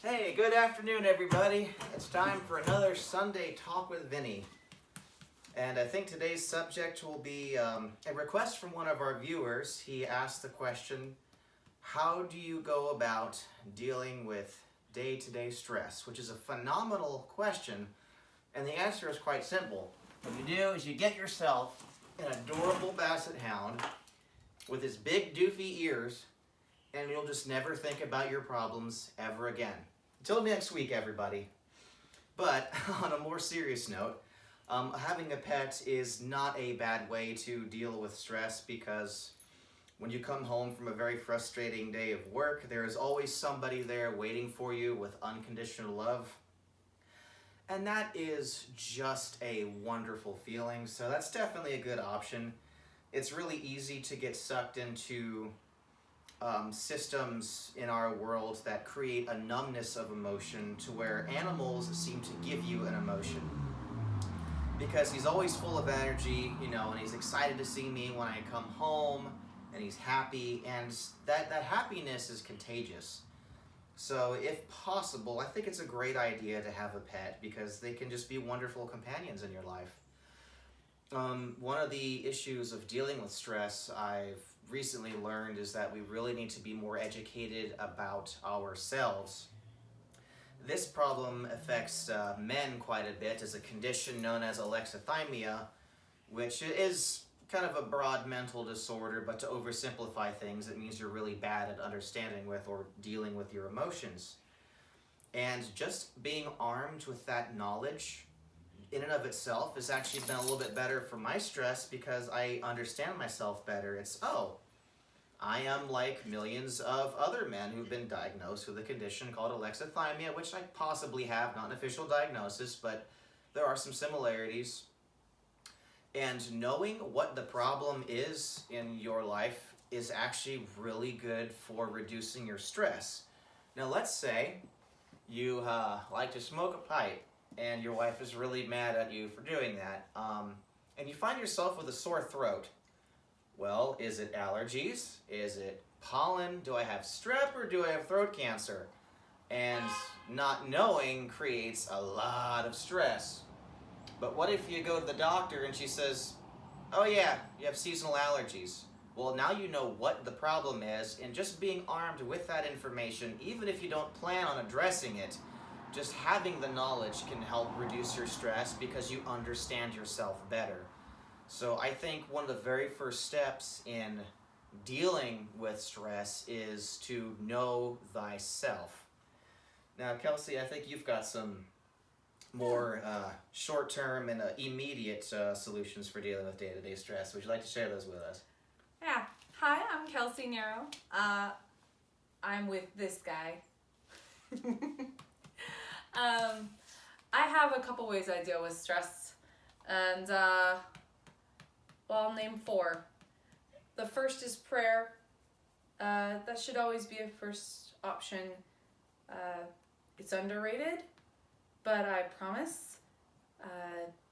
Hey, good afternoon, everybody. It's time for another Sunday Talk with Vinny. And I think today's subject will be a request from one of our viewers. He asked the question, how do you go about dealing with day-to-day stress? Which is a phenomenal question, and the answer is quite simple. What you do is you get yourself an adorable basset hound with his big doofy ears, and you'll just never think about your problems ever again. Until next week, everybody. But on a more serious note, having a pet is not a bad way to deal with stress, because when you come home from a very frustrating day of work, there is always somebody there waiting for you with unconditional love. And that is just a wonderful feeling, so that's definitely a good option. It's really easy to get sucked into systems in our world that create a numbness of emotion, to where animals seem to give you an emotion. Because he's always full of energy, and he's excited to see me when I come home, and he's happy, and that happiness is contagious. So if possible, I think it's a great idea to have a pet, because they can just be wonderful companions in your life. One of the issues of dealing with stress I've recently learned is that we really need to be more educated about ourselves. This problem affects men quite a bit, as a condition known as alexithymia, which is kind of a broad mental disorder, but to oversimplify things, it means you're really bad at understanding with or dealing with your emotions. And just being armed with that knowledge in and of itself has actually been a little bit better for my stress, because I understand myself better. It's, I am like millions of other men who've been diagnosed with a condition called alexithymia, which I possibly have, not an official diagnosis, but there are some similarities. And knowing what the problem is in your life is actually really good for reducing your stress. Now let's say you like to smoke a pipe, and your wife is really mad at you for doing that, and you find yourself with a sore throat. Well, is it allergies? Is it pollen? Do I have strep, or do I have throat cancer? And not knowing creates a lot of stress. But what if you go to the doctor and she says, oh yeah, you have seasonal allergies? Well, now you know what the problem is, and just being armed with that information, even if you don't plan on addressing it, just having the knowledge can help reduce your stress, because you understand yourself better. So I think one of the very first steps in dealing with stress is to know thyself. Now, Kelsey, I think you've got some more short-term and immediate solutions for dealing with day-to-day stress. Would you like to share those with us? Yeah. Hi, I'm Kelsey Nero. I'm with this guy. I have a couple ways I deal with stress, and I'll name 4. The first is prayer. That should always be a first option. It's underrated, but I promise,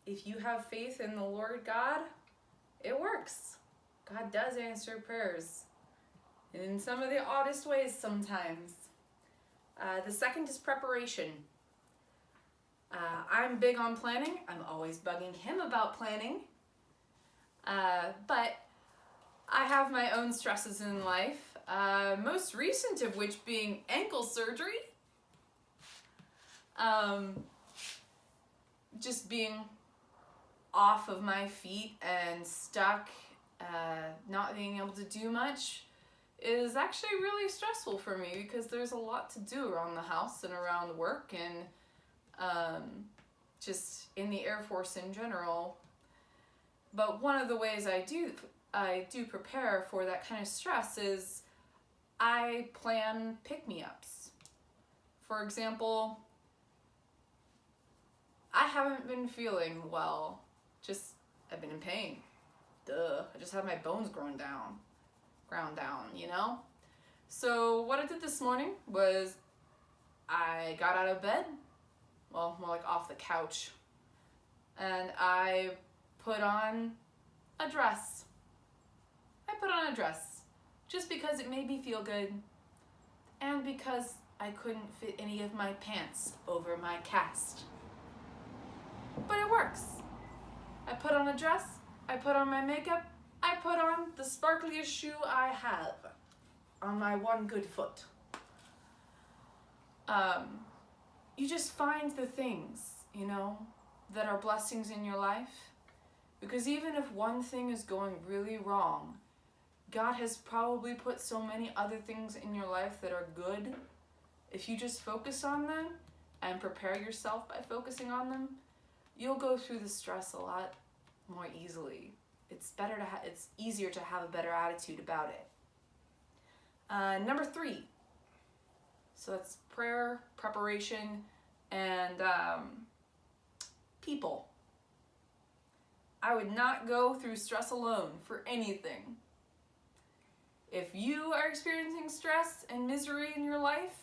if you have faith in the Lord God, it works. God does answer prayers, in some of the oddest ways sometimes. The second is preparation. I'm big on planning. I'm always bugging him about planning. But I have my own stresses in life, most recent of which being ankle surgery. Just being off of my feet and stuck, not being able to do much, is actually really stressful for me, because there's a lot to do around the house and around work, and just in the Air Force in general. But one of the ways I do prepare for that kind of stress is I plan pick-me-ups. For example, I haven't been feeling well. I've been in pain. Duh. I just had my bones ground down, So what I did this morning was I got out of bed, well, more like off the couch, and I put on a dress. just because it made me feel good, and because I couldn't fit any of my pants over my cast. But it works. I put on a dress, I put on my makeup, I put on the sparkliest shoe I have on my one good foot. You just find the things, you know, that are blessings in your life. Because even if one thing is going really wrong, God has probably put so many other things in your life that are good. If you just focus on them and prepare yourself by focusing on them, you'll go through the stress a lot more easily. It's easier to have a better attitude about it. Number 3. So that's prayer, preparation, and people. I would not go through stress alone for anything. If you are experiencing stress and misery in your life,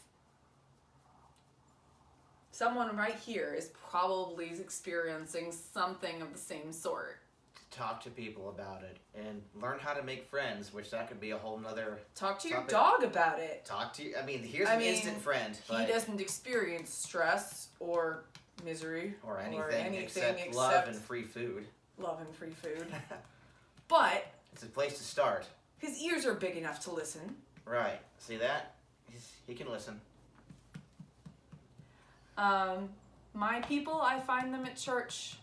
someone right here is probably experiencing something of the same sort. Talk to people about it and learn how to make friends, which that could be a whole nother Talk to your topic. dog about it. Here's an instant friend. He doesn't experience stress or misery or anything except love and free food. Love and free food. But it's a place to start. His ears are big enough to listen. Right. See that? He can listen. My people, I find them at church.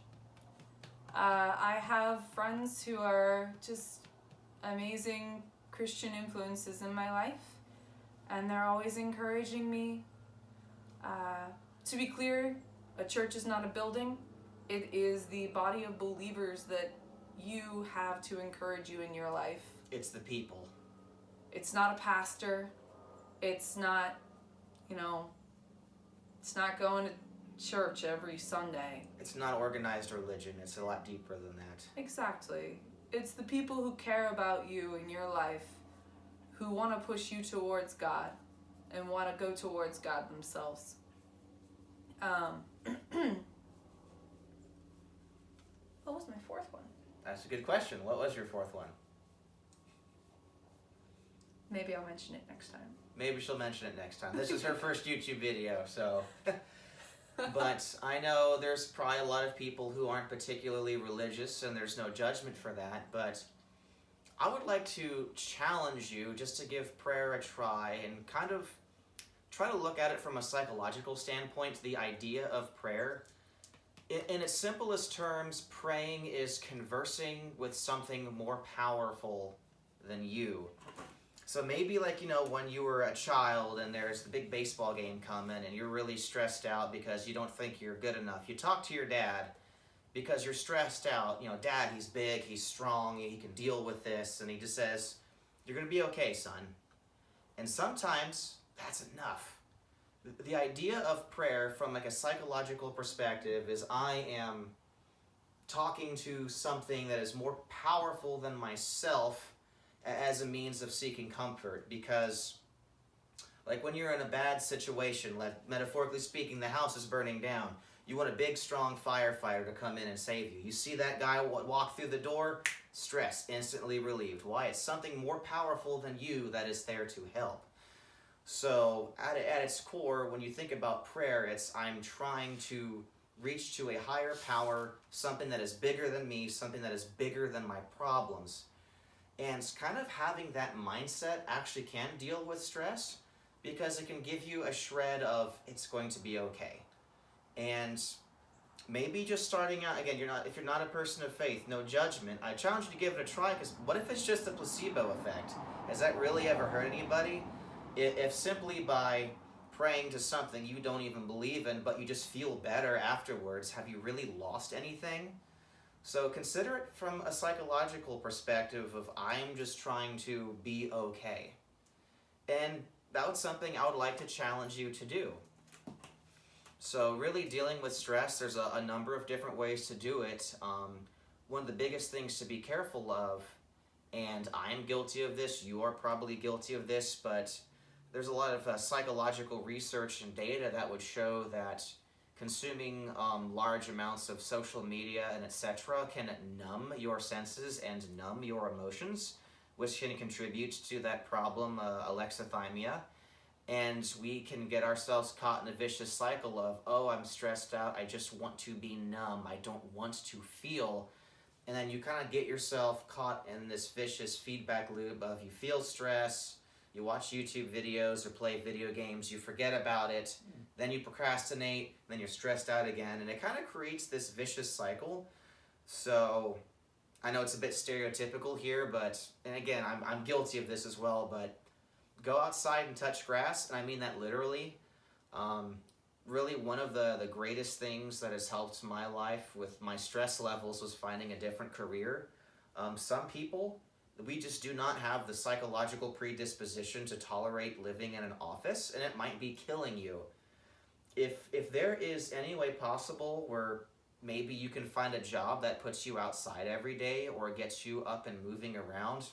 I have friends who are just amazing Christian influences in my life, and they're always encouraging me. To be clear, a church is not a building. It is the body of believers that you have to encourage you in your life. It's the people. It's not a pastor. It's not, it's not going to church every Sunday. It's not organized religion. It's a lot deeper than that. Exactly. It's the people who care about you in your life, who want to push you towards God and want to go towards God themselves. What was my 4th one? That's a good question. What was your 4th one? Maybe I'll mention it next time. Maybe she'll mention it next time. This is her first YouTube video, so... But I know there's probably a lot of people who aren't particularly religious, and there's no judgment for that, but I would like to challenge you just to give prayer a try and kind of try to look at it from a psychological standpoint, the idea of prayer. In its simplest terms, praying is conversing with something more powerful than you. So maybe when you were a child and there's the big baseball game coming and you're really stressed out because you don't think you're good enough. You talk to your dad because you're stressed out. Dad, he's big, he's strong, he can deal with this. And he just says, you're going to be okay, son. And sometimes that's enough. The idea of prayer from a psychological perspective is I am talking to something that is more powerful than myself as a means of seeking comfort, because when you're in a bad situation, metaphorically speaking, the house is burning down, you want a big strong firefighter to come in and save you. You see that guy walk through the door, stress instantly relieved. Why? It's something more powerful than you that is there to help. So at its core, when you think about prayer, it's I'm trying to reach to a higher power, something that is bigger than me, something that is bigger than my problems. And kind of having that mindset actually can deal with stress, because it can give you a shred of it's going to be okay. And maybe just starting out, again, if you're not a person of faith, no judgment, I challenge you to give it a try, because what if it's just a placebo effect? Has that really ever hurt anybody? If simply by praying to something you don't even believe in, but you just feel better afterwards, have you really lost anything? So consider it from a psychological perspective of I'm just trying to be okay. And that was something I would like to challenge you to do. So really dealing with stress, there's a number of different ways to do it. One of the biggest things to be careful of, and I'm guilty of this, you are probably guilty of this, but there's a lot of psychological research and data that would show that consuming large amounts of social media and etc. can numb your senses and numb your emotions, which can contribute to that problem, alexithymia. And we can get ourselves caught in a vicious cycle of, oh, I'm stressed out, I just want to be numb, I don't want to feel. And then you kind of get yourself caught in this vicious feedback loop of you feel stress, you watch YouTube videos or play video games, you forget about it, then you procrastinate, then you're stressed out again, and it kind of creates this vicious cycle. So I know it's a bit stereotypical here, but, and again, I'm guilty of this as well, but go outside and touch grass, and I mean that literally. Really, one of the greatest things that has helped my life with my stress levels was finding a different career. Some people, we just do not have the psychological predisposition to tolerate living in an office, and it might be killing you. If there is any way possible where maybe you can find a job that puts you outside every day or gets you up and moving around,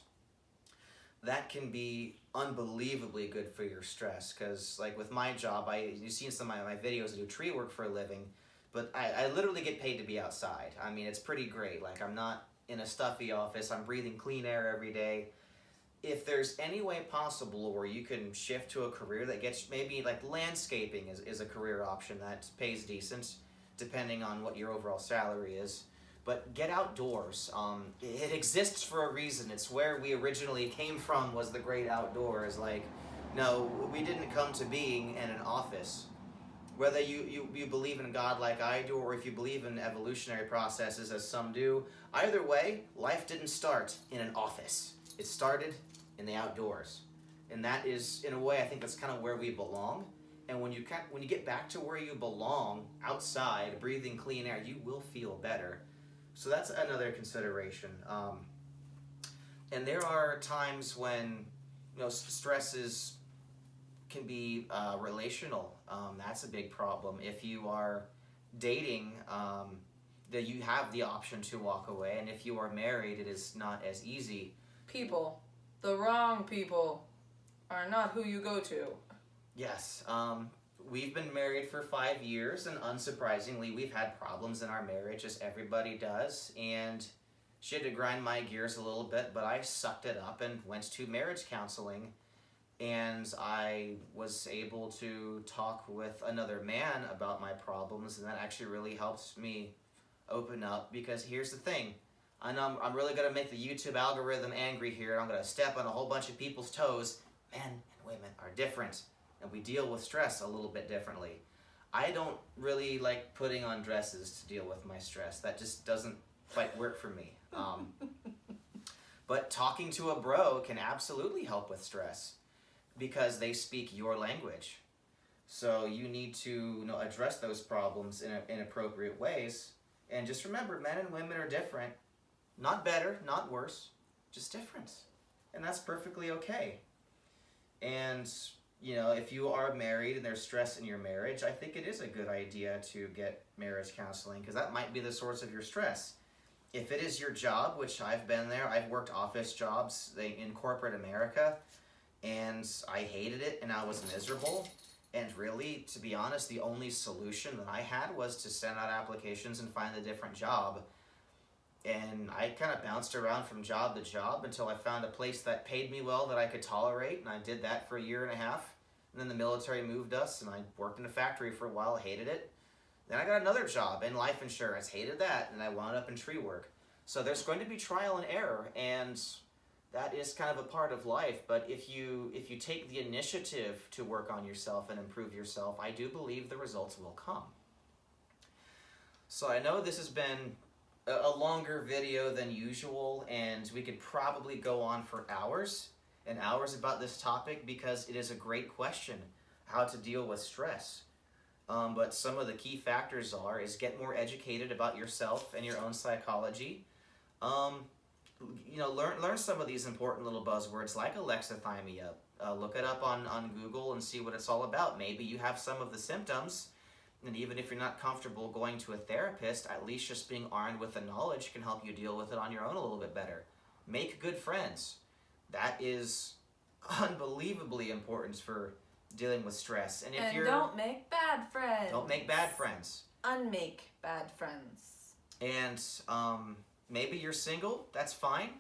that can be unbelievably good for your stress. Because like with my job, you've seen some of my videos, I do tree work for a living, but I literally get paid to be outside. I mean, it's pretty great. Like, I'm not in a stuffy office, I'm breathing clean air every day. If there's any way possible where you can shift to a career that gets, maybe like landscaping is a career option that pays decent, depending on what your overall salary is. But get outdoors. It exists for a reason. It's where we originally came from, was the great outdoors. Like, no, we didn't come to being in an office. Whether you believe in God like I do, or if you believe in evolutionary processes as some do, either way, life didn't start in an office. It started in the outdoors. And that is, in a way, I think that's kind of where we belong. And when you get back to where you belong, outside, breathing clean air, you will feel better. So that's another consideration. And there are times when, stresses can be relational. That's a big problem. If you are dating, that you have the option to walk away, and if you are married, it is not as easy. People, the wrong people, are not who you go to. Yes. We've been married for 5 years, and unsurprisingly, we've had problems in our marriage, as everybody does, and she had to grind my gears a little bit, but I sucked it up and went to marriage counseling, and I was able to talk with another man about my problems, and that actually really helped me open up. Because here's the thing, I know I'm really going to make the YouTube algorithm angry here, and I'm going to step on a whole bunch of people's toes. Men and women are different, and we deal with stress a little bit differently. I don't really like putting on dresses to deal with my stress. That just doesn't quite work for me. But talking to a bro can absolutely help with stress, because they speak your language. So you need to address those problems in appropriate ways. And just remember, men and women are different. Not better, not worse, just different. And that's perfectly okay. And, if you are married and there's stress in your marriage, I think it is a good idea to get marriage counseling, because that might be the source of your stress. If it is your job, which I've been there, I've worked office jobs in corporate America, and I hated it and I was miserable. And really, to be honest, the only solution that I had was to send out applications and find a different job. And I kind of bounced around from job to job until I found a place that paid me well, that I could tolerate, and I did that for 1.5 years. And then the military moved us, and I worked in a factory for a while, hated it. Then I got another job in life insurance, hated that, and I wound up in tree work. So there's going to be trial and error, and that is kind of a part of life. But if you take the initiative to work on yourself and improve yourself, I do believe the results will come. So I know this has been a longer video than usual, and we could probably go on for hours and hours about this topic, because it is a great question, how to deal with stress. But some of the key factors is get more educated about yourself and your own psychology. Learn some of these important little buzzwords like alexithymia. Look it up on Google and see what it's all about. Maybe you have some of the symptoms, and even if you're not comfortable going to a therapist, at least just being armed with the knowledge can help you deal with it on your own a little bit better. Make good friends. That is unbelievably important for dealing with stress. And don't make bad friends. Don't make bad friends. Unmake bad friends. And maybe you're single, that's fine.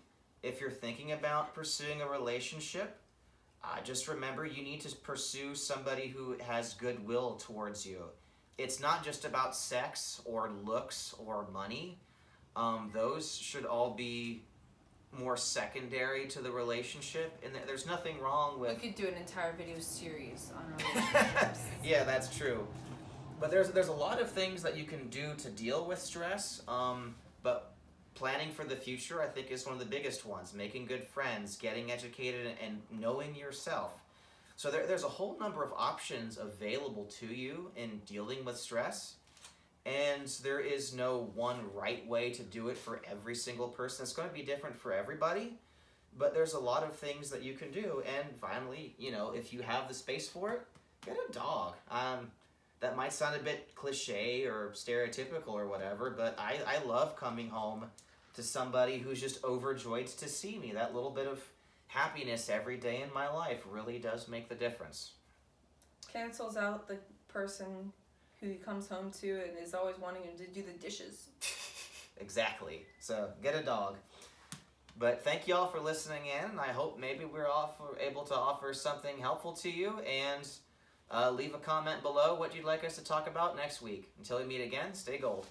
If you're thinking about pursuing a relationship, Just remember, you need to pursue somebody who has goodwill towards you. It's not just about sex or looks or money. Those should all be more secondary to the relationship, and there's nothing wrong with. We could do an entire video series on relationships. Yeah, that's true. But there's a lot of things that you can do to deal with stress. But planning for the future, I think, is one of the biggest ones. Making good friends, getting educated, and knowing yourself. So there's a whole number of options available to you in dealing with stress. And there is no one right way to do it for every single person. It's going to be different for everybody. But there's a lot of things that you can do. And finally, if you have the space for it, get a dog. That might sound a bit cliche or stereotypical or whatever, but I love coming home to somebody who's just overjoyed to see me. That little bit of happiness every day in my life really does make the difference. Cancels out the person who he comes home to and is always wanting him to do the dishes. Exactly. So get a dog. But thank you all for listening in. I hope maybe we're able to offer something helpful to you, and leave a comment below what you'd like us to talk about next week. Until we meet again, stay gold.